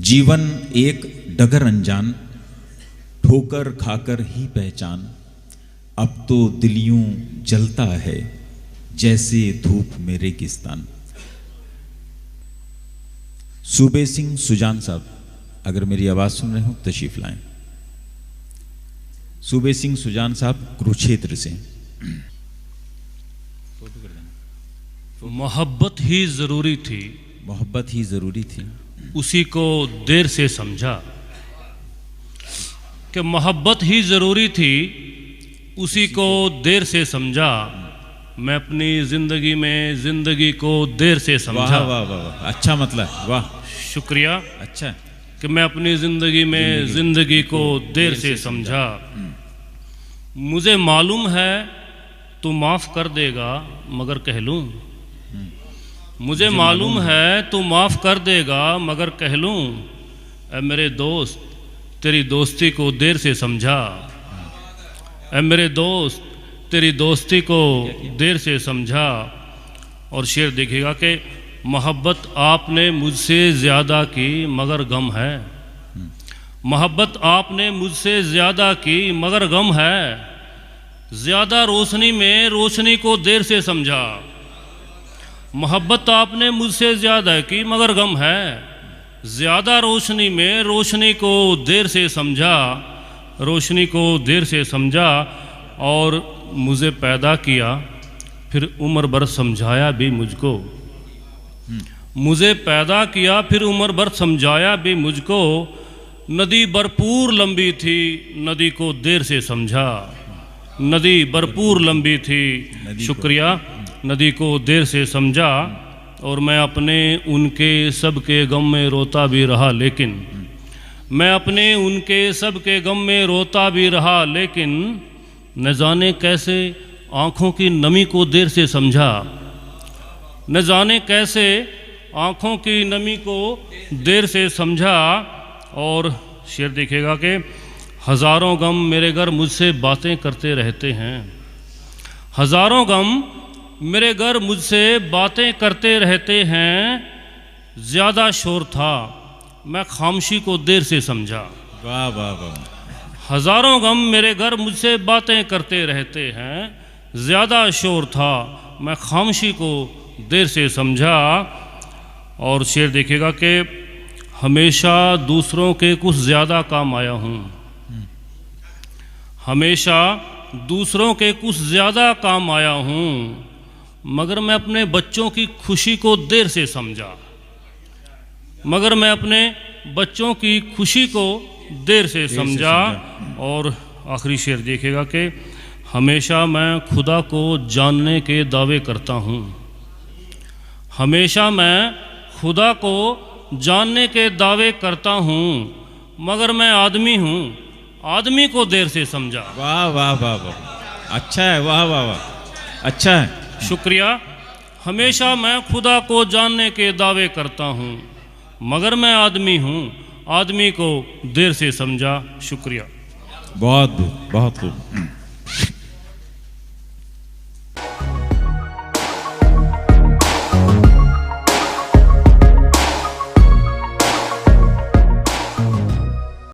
जीवन एक डगर अनजान, ठोकर खाकर ही पहचान। अब तो दिल यूं जलता है जैसे धूप में रेगिस्तान। सूबे सिंह सुजान साहब, अगर मेरी आवाज सुन रहे हो तशरीफ लाएं। सूबे सिंह सुजान साहब कुरुक्षेत्र से। मोहब्बत ही जरूरी थी, मोहब्बत ही जरूरी थी, उसी को देर से समझा। कि मोहब्बत ही जरूरी थी, उसी को देर से समझा। मैं अपनी जिंदगी में जिंदगी को देर से समझा। वाह वाह वाह, अच्छा मतलब, वाह शुक्रिया। अच्छा कि मैं अपनी जिंदगी में जिंदगी को देर से समझा। मुझे मालूम है तू माफ कर देगा मगर कह लूं। मुझे मालूम है तू माफ कर देगा मगर कह लूं। ऐ मेरे दोस्त तेरी दोस्ती को देर से समझा। ऐ मेरे दोस्त तेरी दोस्ती को देर से समझा। और शेर देखिएगा कि मोहब्बत आपने मुझसे ज़्यादा की मगर गम है। मोहब्बत आपने मुझसे ज़्यादा की मगर गम है। ज़्यादा रोशनी में रोशनी को देर से समझा। मोहब्बत आपने मुझसे ज़्यादा की मगर गम है। ज़्यादा रोशनी में रोशनी को देर से समझा। रोशनी को देर से समझा। और मुझे पैदा किया फिर उम्र भर समझाया भी मुझको। मुझे पैदा किया फिर उम्र भर समझाया भी मुझको। नदी भरपूर लंबी थी, नदी को देर से समझा। नदी भरपूर लंबी थी, शुक्रिया, नदी को देर से समझा। और मैं अपने उनके सब के गम में रोता भी रहा, लेकिन मैं अपने उनके सब के गम में रोता भी रहा, लेकिन न जाने कैसे आँखों की नमी को देर से समझा। न जाने कैसे आँखों की नमी को देर से समझा। और शेर देखिएगा कि हज़ारों गम मेरे घर मुझसे बातें करते रहते हैं। हज़ारों गम मेरे घर मुझसे बातें करते रहते हैं। ज़्यादा शोर था मैं खामोशी को देर से समझा। वाह वाह वाह। हज़ारों गम मेरे घर मुझसे बातें करते रहते हैं। ज़्यादा शोर था मैं खामोशी को देर से समझा। और शेर देखिएगा कि हमेशा दूसरों के कुछ ज़्यादा काम आया हूँ। हमेशा दूसरों के कुछ ज़्यादा काम आया हूँ, मगर मैं अपने बच्चों की खुशी को देर से समझा। मगर मैं अपने बच्चों की खुशी को देर से समझा। और आखिरी शेर देखिएगा कि हमेशा मैं खुदा को जानने के दावे करता हूँ। हमेशा मैं खुदा को जानने के दावे करता हूँ, मगर मैं आदमी हूँ, आदमी को देर से समझा। वाह वाह वाह वाह, अच्छा है, वाह वाह वाह, अच्छा है, शुक्रिया। हमेशा मैं खुदा को जानने के दावे करता हूँ, मगर मैं आदमी हूँ, आदमी को देर से समझा। शुक्रिया। बहुत बहुत खूब।